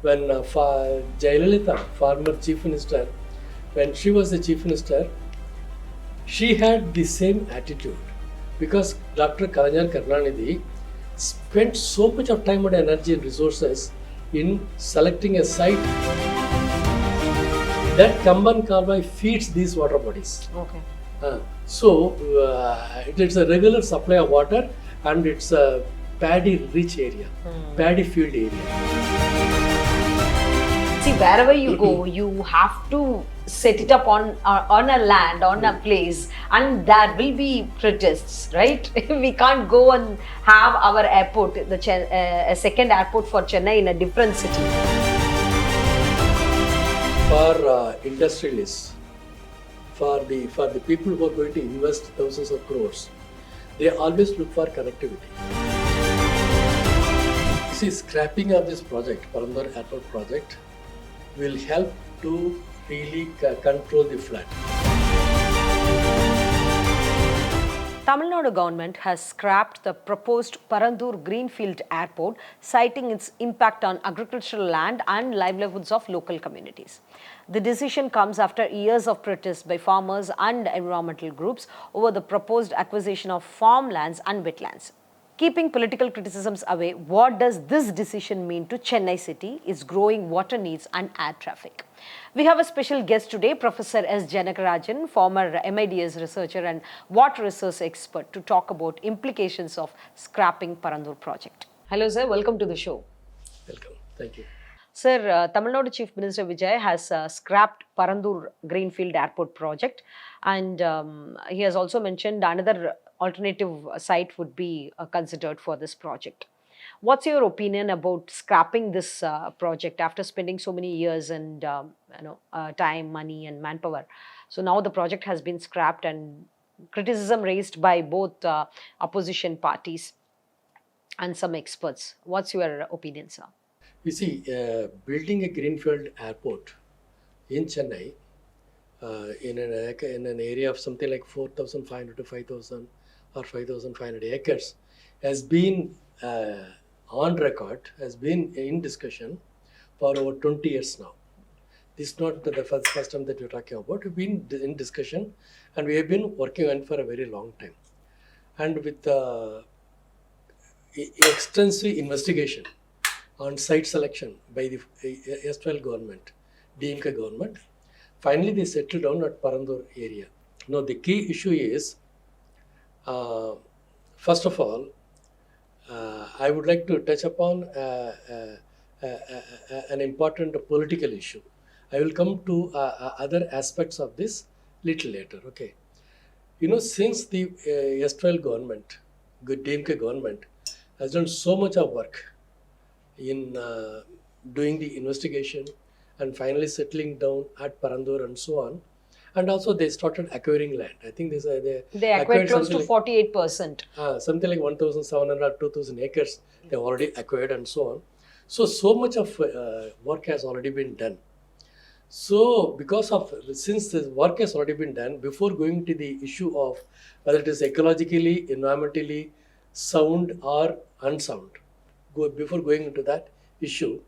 when Jayalalitha, former chief minister, when she was the chief minister, she had the same attitude because Dr. Kalajan Karunanidhi spent so much of time and energy and resources in selecting a site that Kamban Kalwai feeds these water bodies. Okay. It is a regular supply of water and it's a paddy-rich area, paddy field area. See, wherever you go, you have to set it up on a land, on a place, and there will be protests, right? We can't go and have our airport, a second airport for Chennai in a different city. For industrialists, for the people who are going to invest thousands of crores, they always look for connectivity. See, scrapping of this project, Parandur Airport project, will help to really control the flood. Tamil Nadu government has scrapped the proposed Parandur Greenfield Airport, citing its impact on agricultural land and livelihoods of local communities. The decision comes after years of protests by farmers and environmental groups over the proposed acquisition of farmlands and wetlands. Keeping political criticisms away, what does this decision mean to Chennai city, its growing water needs and air traffic? We have a special guest today, Professor S Janakarajan, former MIDS researcher and water resource expert, to talk about implications of scrapping Parandur project. Hello sir, welcome to the show. Welcome, thank you. Sir, Tamil Nadu Chief Minister Vijay has scrapped Parandur Greenfield Airport project, and he has also mentioned another alternative site would be considered for this project. What's your opinion about scrapping this project after spending so many years and time, money and manpower? So now the project has been scrapped and criticism raised by both opposition parties and some experts. What's your opinion, sir? You see, building a greenfield airport in Chennai in an area of something like 4,500 to 5,000 or 5,500 acres has been on record, has been in discussion for over 20 years now. This is not the first time that we're talking about. We've been in discussion and we have been working on it for a very long time. And with extensive investigation on site selection by the erstwhile government, DMK government, finally they settled down at Parandur area. Now the key issue is, first of all, I would like to touch upon an important political issue. I will come to other aspects of this little later, okay. You know, since the erstwhile government, DMK government, has done so much of work in doing the investigation and finally settling down at Parandur and so on. And also they started acquiring land. I think they acquired close to 48%. Something like 1,700 or 2,000 acres they have already acquired and so on. So much of work has already been done. So since the work has already been done, before going to the issue of whether it is ecologically, environmentally sound or unsound, before going into that issue,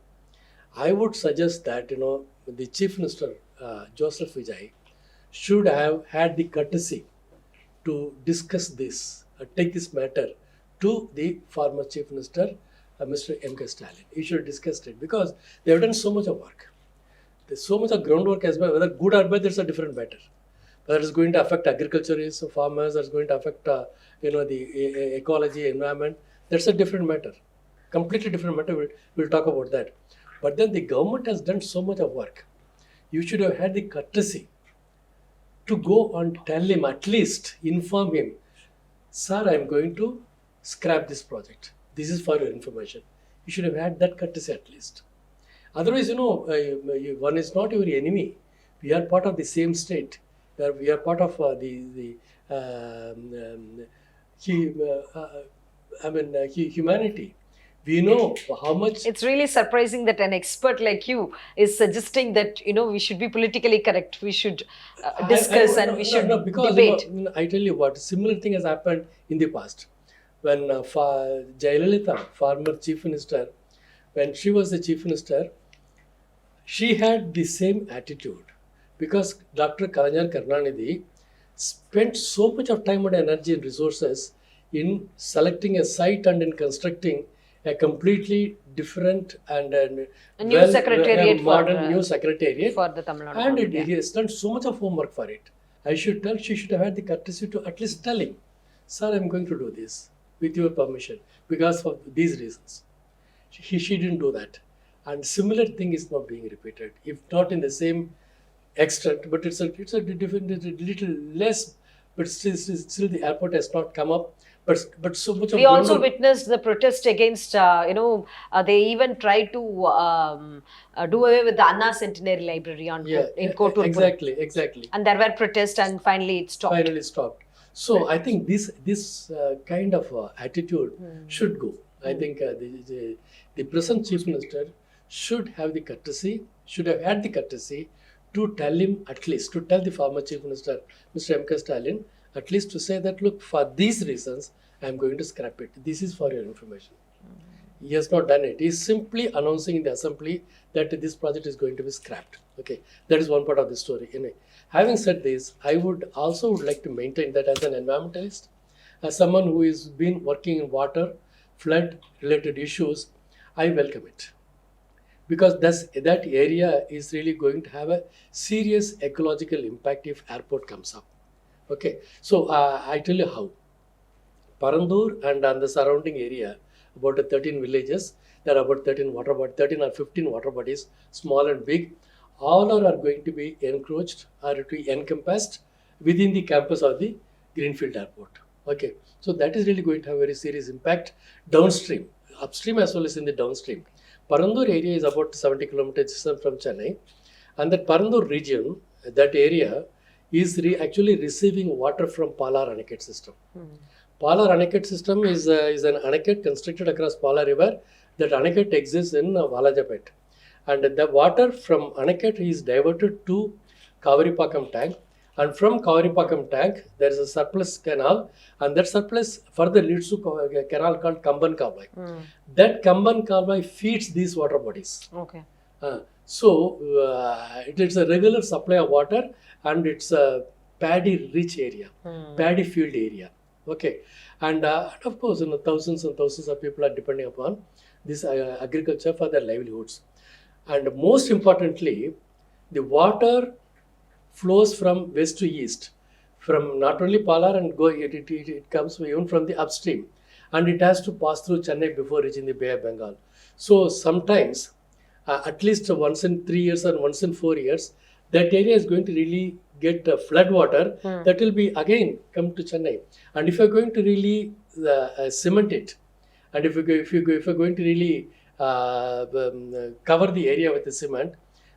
I would suggest that the Chief Minister Joseph Vijay should have had the courtesy to discuss this, take this matter to the former Chief Minister, Mr. M.K. Stalin. He should have discussed it because they have done so much of work. There's so much of groundwork as well. Whether good or bad, that's a different matter. Whether it's going to affect agriculturists, farmers, or it's going to affect the ecology, environment, that's a different matter. Completely different matter. We'll talk about that. But then the government has done so much of work. You should have had the courtesy to go and tell him, at least inform him, sir, I'm going to scrap this project. This is for your information. You should have had that courtesy at least. Otherwise, one is not your enemy. We are part of the same state. We are part of humanity. We know how much. It's really surprising that an expert like you is suggesting that we should be politically correct. We should discuss we should debate. I tell you what, similar thing has happened in the past. When Jayalalitha, former chief minister, when she was the chief minister, she had the same attitude because Dr. Kalajan Karunanidhi spent so much of time and energy and resources in selecting a site and in constructing a completely different and A new secretariat for, modern new secretariat. for the Tamil Nadu And government, he has done so much of homework for it. I should tell she should have had the courtesy to at least tell him, sir, I'm going to do this with your permission because of these reasons. She didn't do that. And similar thing is not being repeated, if not in the same extent, but it's a different, it's a little less, but still the airport has not come up. But so much of We also government- witnessed the protest against, they even tried to do away with the Anna Centenary Library on in Kotur. exactly. And there were protests, and finally it stopped. Finally stopped. So I think this kind of attitude should go. I think the present chief minister should have the courtesy, should have had the courtesy to tell him, at least to tell the former chief minister, Mr. M.K. Stalin, at least to say that, look, for these reasons, I am going to scrap it. This is for your information. He has not done it. He is simply announcing in the assembly that this project is going to be scrapped. Okay, that is one part of the story. Anyway, having said this, I would like to maintain that as an environmentalist, as someone who has been working in water, flood related issues, I welcome it. Because that area is really going to have a serious ecological impact if airport comes up. Okay, so I tell you how. Parandur and the surrounding area, about 13 villages, there are about 13 or 15 water bodies, small and big. All are going to be encroached or to be encompassed within the campus of the Greenfield Airport. Okay, so that is really going to have a very serious impact downstream, upstream as well as in the downstream. Parandur area is about 70 kilometers from Chennai, and that Parandur region, that area, is actually receiving water from Palar Aniket system. Palar Aniket system is an aniket constructed across Pala river. That aniket exists in Valajapet, and the water from aniket is diverted to Kavaripakam tank, and from Kavaripakam tank there is a surplus canal, and that surplus further leads to a canal called Kamban Kavai. That Kamban Kavai feeds these water bodies. Okay. So it is a regular supply of water, and it's a paddy-rich area, paddy field area. Okay, and of course, thousands and thousands of people are depending upon this agriculture for their livelihoods. And most importantly, the water flows from west to east, from not only Palar and it comes even from the upstream, and it has to pass through Chennai before reaching the Bay of Bengal. So sometimes, at least once in 3 years or once in 4 years, that area is going to really get flood water that will be again come to Chennai. And if you're going to really cement it, and if you're going to really cover the area with the cement,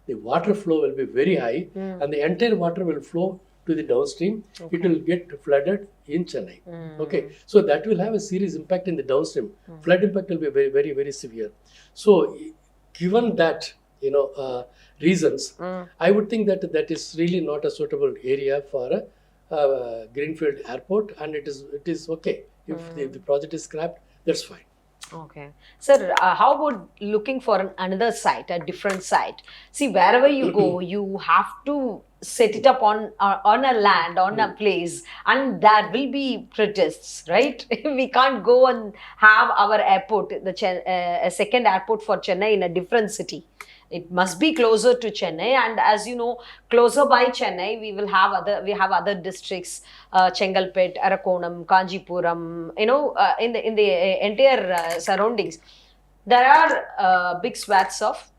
the water flow will be very high, and the entire water will flow to the downstream. It will get flooded in Chennai. Okay, so that will have a serious impact in the downstream. Flood impact will be very, very, very severe. So, given that reasons, I would think that is really not a suitable area for a Greenfield Airport, and it is okay if the project is scrapped. That's fine. Okay. Sir, how about looking for another site, a different site? See, wherever you go, you have to set it up on a land, on a place, and there will be protests, right? We can't go and have our airport, a second airport for Chennai in a different city. It must be closer to Chennai, and as you know, closer by Chennai, we have other districts, Chengalpet, Arakonam, Kanjipuram. In the entire surroundings, there are big swaths of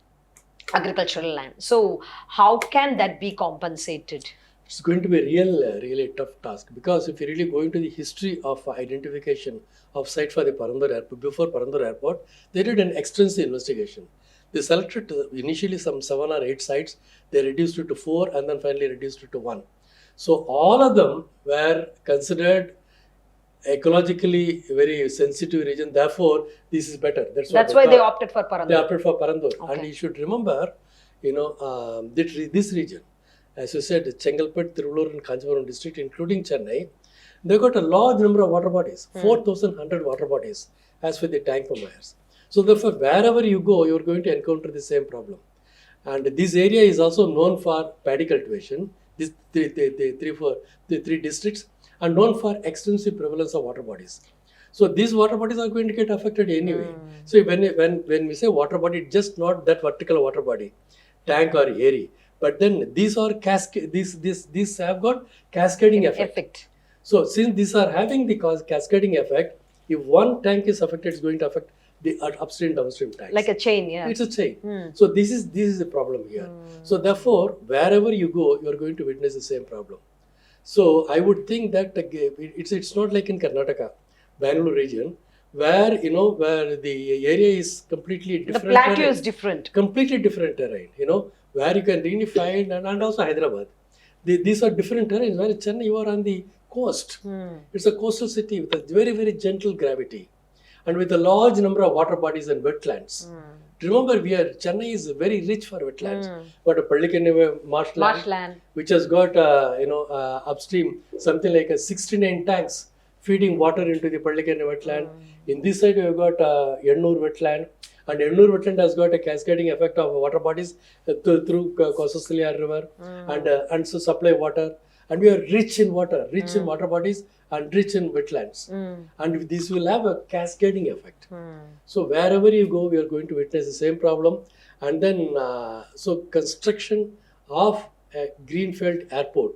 agricultural land. So, how can that be compensated? It's going to be really tough task, because if you really go into the history of identification of site for the Parandur Airport, before Parandur Airport, they did an extensive investigation. They selected initially some 7 or 8 sites, they reduced it to 4, and then finally reduced it to 1. So all of them were considered ecologically very sensitive region, therefore this is better. That's why they opted for Parandur. They opted for Parandur. Okay. And you should remember, this region, as you said, Chengalpet, Tiruvallur and Kanchipuram district, including Chennai, they got a large number of water bodies, 4,100 water bodies, as for the tank permiers. So therefore, wherever you go, you're going to encounter the same problem. And this area is also known for paddy cultivation. These three districts are known for extensive prevalence of water bodies. So these water bodies are going to get affected anyway. So when we say water body, it's just not that vertical water body, tank or airy, but then these are these have got cascading effect. So since these are having the cascading effect, if one tank is affected, it's going to affect the upstream downstream tanks. Like a chain, yeah. It's a chain. So this is the problem here. So therefore, wherever you go, you are going to witness the same problem. So I would think that it's not like in Karnataka, Bangalore region, where where the area is completely different. The plateau terrain. is different. Completely different terrain. Where you can really find, and also Hyderabad. These are different terrains. Where in Chennai, you are on the coast. It's a coastal city with a very, very gentle gravity, and with a large number of water bodies and wetlands. Remember, Chennai is very rich for wetlands. Got a Pallikenne marshland, which has got upstream something like 69 tanks feeding water into the Pallikenne wetland. In this side, we have got Ennur wetland, and Ennur wetland has got a cascading effect of water bodies through Kosasaliya river and so supply water. And we are rich in water bodies and rich in wetlands. And this will have a cascading effect. So wherever you go, we are going to witness the same problem. And then, so construction of a Greenfield Airport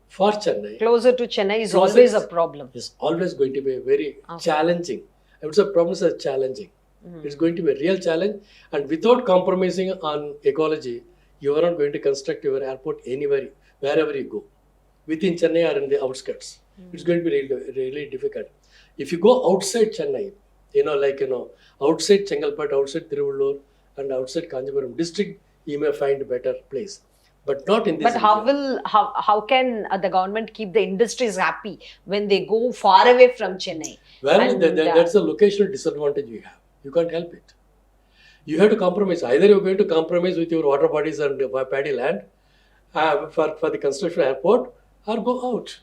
for Chennai. Closer to Chennai is always a problem. It's always going to be very challenging. I would say problems are challenging. It's going to be a real challenge. And without compromising on ecology, you are not going to construct your airport anywhere, wherever you go. Within Chennai or in the outskirts. It's going to be really, really difficult. If you go outside Chennai, outside Chengalpattu, outside Tiruvallur, and outside Kanjipuram district, you may find a better place. But not in this. But how can the government keep the industries happy when they go far away from Chennai? Well, that's a locational disadvantage we have. You can't help it. You have to compromise. Either you're going to compromise with your water bodies and paddy land for the construction airport, or go out.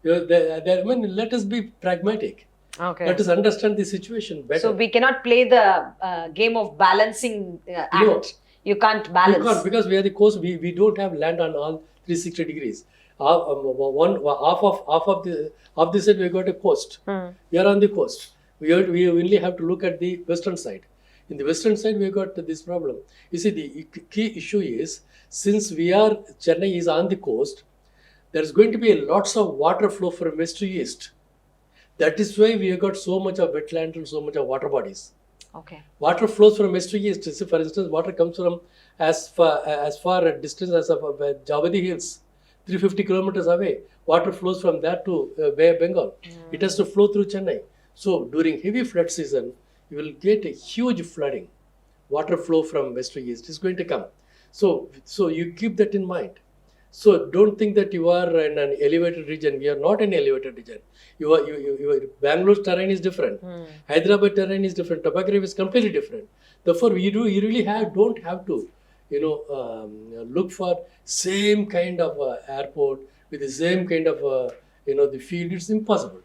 Let us be pragmatic. Okay. Let us understand the situation better. So we cannot play the game of balancing act. No. You can't balance. You can't, because we are the coast. We don't have land on all 360 degrees. Half of this side we got a coast. We are on the coast. We only have to look at the western side. In the western side, we got this problem. You see, the key issue is, since Chennai is on the coast, there's going to be lots of water flow from west to east. That is why we have got so much of wetland and so much of water bodies. Okay. Water flows from west to east. See, for instance, water comes from as far a distance as Javadi Hills, 350 kilometers away. Water flows from there to Bay of Bengal. It has to flow through Chennai. So during heavy flood season, you will get a huge flooding. Water flow from west to east is going to come. So you keep that in mind. So don't think that you are in an elevated region. We are not in an elevated region. Your Bangalore's terrain is different. Hyderabad terrain is different. Topography is completely different. Therefore, you really don't have to, look for same kind of airport with the same kind of the field. It's impossible.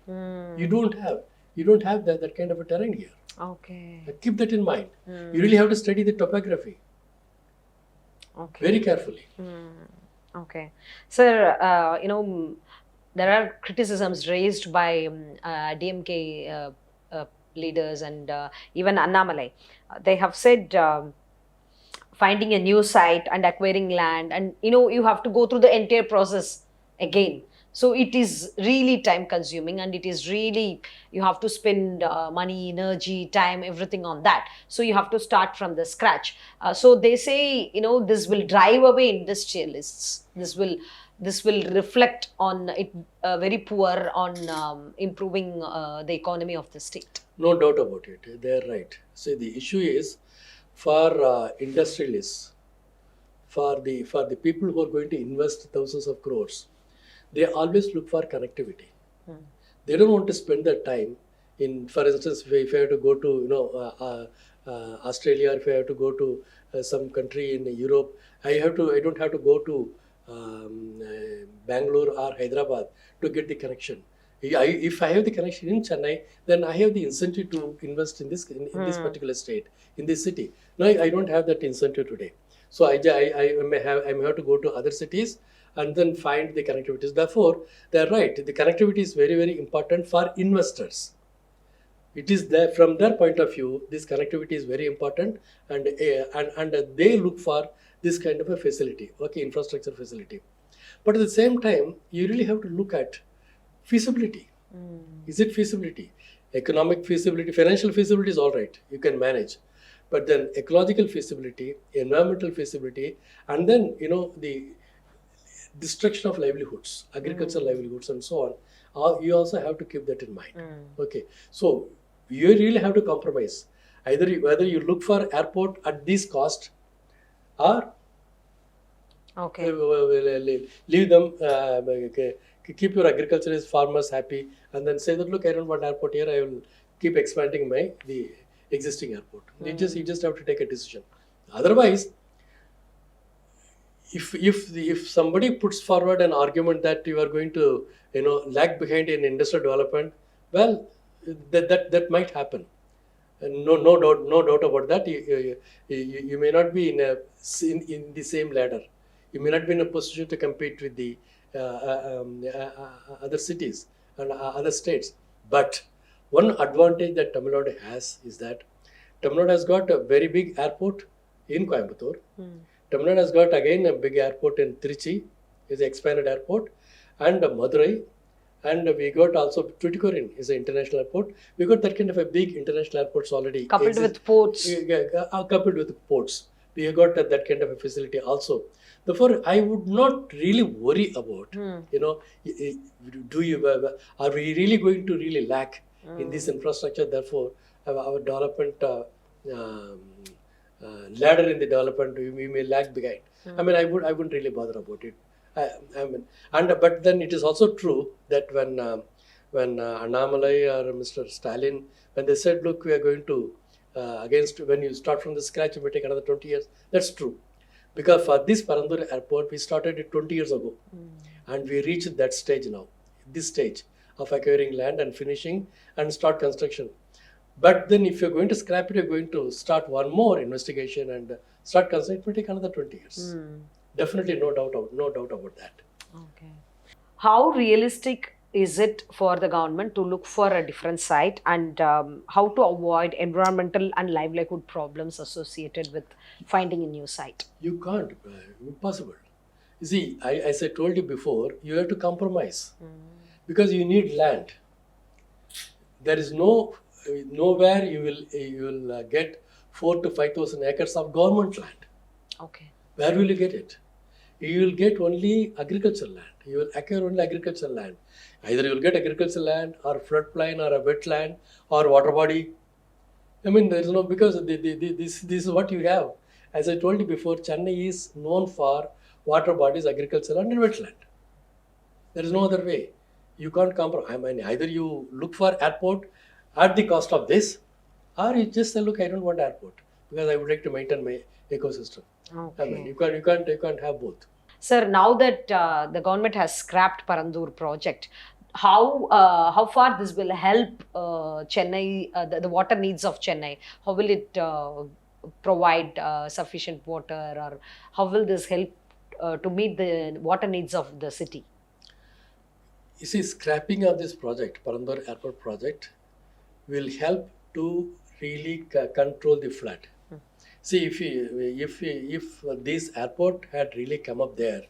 You don't have that kind of a terrain here. Okay. Keep that in mind. You really have to study the topography. Okay. Very carefully. Okay. Sir, there are criticisms raised by DMK leaders and even Annamalai. They have said finding a new site and acquiring land, and you have to go through the entire process again. So it is really time consuming, and it is really, you have to spend money, energy, time, everything on that. So you have to start from the scratch. So they say, this will drive away industrialists. This will reflect on it very poor on improving the economy of the state. No doubt about it. They are right. See, the issue is for industrialists, for the people who are going to invest thousands of crores, they always look for connectivity. They don't want to spend their time in, for instance, if I have to go to Australia, or if I have to go to some country in Europe, I don't have to go to Bangalore or Hyderabad to get the connection. If I have the connection in Chennai, then I have the incentive to invest in this particular state, in this city. No, I don't have that incentive today. So I may have to go to other cities and then find the connectivities. Therefore, they're right. The connectivity is very, very important for investors. It is there from their point of view. This connectivity is very important, and they look for this kind of a facility, okay, infrastructure facility. But at the same time, you really have to look at feasibility. Is it feasibility? Economic feasibility, financial feasibility is all right. You can manage, but then ecological feasibility, environmental feasibility, and then the destruction of livelihoods, agricultural livelihoods, and so on. You also have to keep that in mind. Okay, so you really have to compromise. Whether you look for airport at this cost, or Okay. leave them, keep your agriculturist farmers happy, and then say that, look, I don't want airport here. I will keep expanding the existing airport. You just have to take a decision. Otherwise, if somebody puts forward an argument that you are going to lag behind in industrial development, well, that might happen. And no doubt about that. You may not be in the same ladder. You may not be in a position to compete with the other cities and other states. But one advantage that Tamil Nadu has is that Tamil Nadu has got a very big airport in Coimbatore. Tamil Nadu has got again a big airport in Trichy, is an expanded airport, and Madurai, and we got also Tuticorin is an international airport. We got that kind of a big international airports already. Coupled with ports. Coupled with ports. We have got that kind of a facility also. Therefore, I would not really worry about, are we really going to really lack in this infrastructure? Therefore, our development ladder in the development, we may lag behind. I mean, I wouldn't really bother about it. But then it is also true that when Annamalai or Mr. Stalin, when they said, look, we are going to when you start from the scratch, it may take another 20 years. That's true. Because for this Parandur airport, we started it 20 years ago. And we reached that stage now, this stage of acquiring land and finishing and start construction. But then if you're going to scrap it, you're going to start one more investigation and start construction. It will take another 20 years. Definitely no doubt about that. Okay. How realistic is it for the government to look for a different site, and how to avoid environmental and livelihood problems associated with finding a new site? You can't. Impossible. You see, as I told you before, you have to compromise because you need land. There is nowhere you will get 4,000 to 5,000 acres of government land. Okay. Where will you get it? You will get only agricultural land. You will acquire only agricultural land. Either you will get agricultural land or floodplain or a wetland or water body. I mean, there is no, because this is what you have. As I told you before, Chennai is known for water bodies, agricultural and wetland. There is no other way. You can't compromise. I mean, either you look for airport at the cost of this, or you just say, look, I don't want airport because I would like to maintain my ecosystem. Okay. I mean, you can't have both. Sir, now that the government has scrapped Parandur project, how far this will help Chennai, the water needs of Chennai? How will it provide sufficient water, or how will this help to meet the water needs of the city? You see, scrapping of this project, Parandur Airport project, will help to really control the flood. See, if this airport had really come up there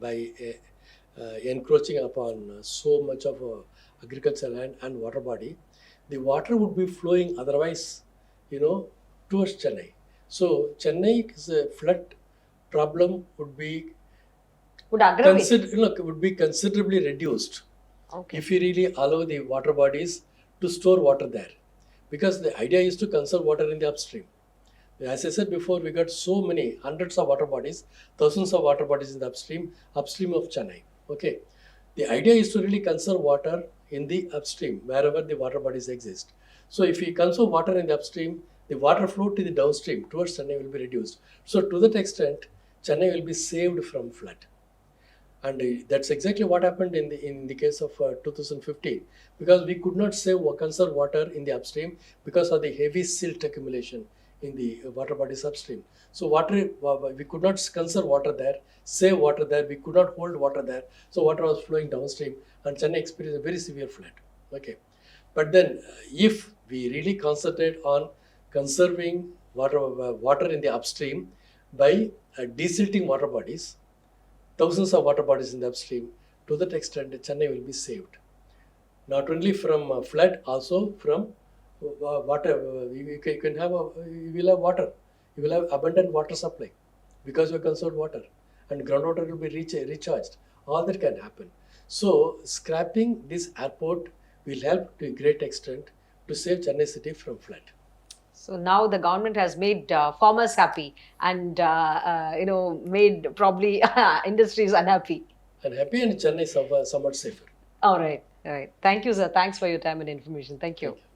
by encroaching upon so much of agricultural land and water body, the water would be flowing otherwise, towards Chennai. So Chennai's flood problem would be considerably reduced. Okay. If you really allow the water bodies to store water there. Because the idea is to conserve water in the upstream. As I said before, we got so many hundreds of water bodies, thousands of water bodies in the upstream of Chennai. Okay, the idea is to really conserve water in the upstream wherever the water bodies exist. So if we conserve water in the upstream, the water flow to the downstream towards Chennai will be reduced. So to that extent, Chennai will be saved from flood. And that's exactly what happened in the case of 2015, because we could not save or conserve water in the upstream because of the heavy silt accumulation in the water bodies upstream. So we could not conserve water there, save water there. We could not hold water there. So water was flowing downstream, and Chennai experienced a very severe flood. Okay, but then if we really concentrate on conserving water in the upstream by desilting water bodies, thousands of water bodies in the upstream, to that extent, Chennai will be saved. Not only from flood, also from water. You can have you will have water. You will have abundant water supply because you conserved water, and groundwater will be recharged. All that can happen. So scrapping this airport will help to a great extent to save Chennai city from flood. So now the government has made farmers happy and made probably industries unhappy. And happy, and Chennai somewhat safer. All right. All right. Thank you, sir. Thanks for your time and information. Thank you. Thank you.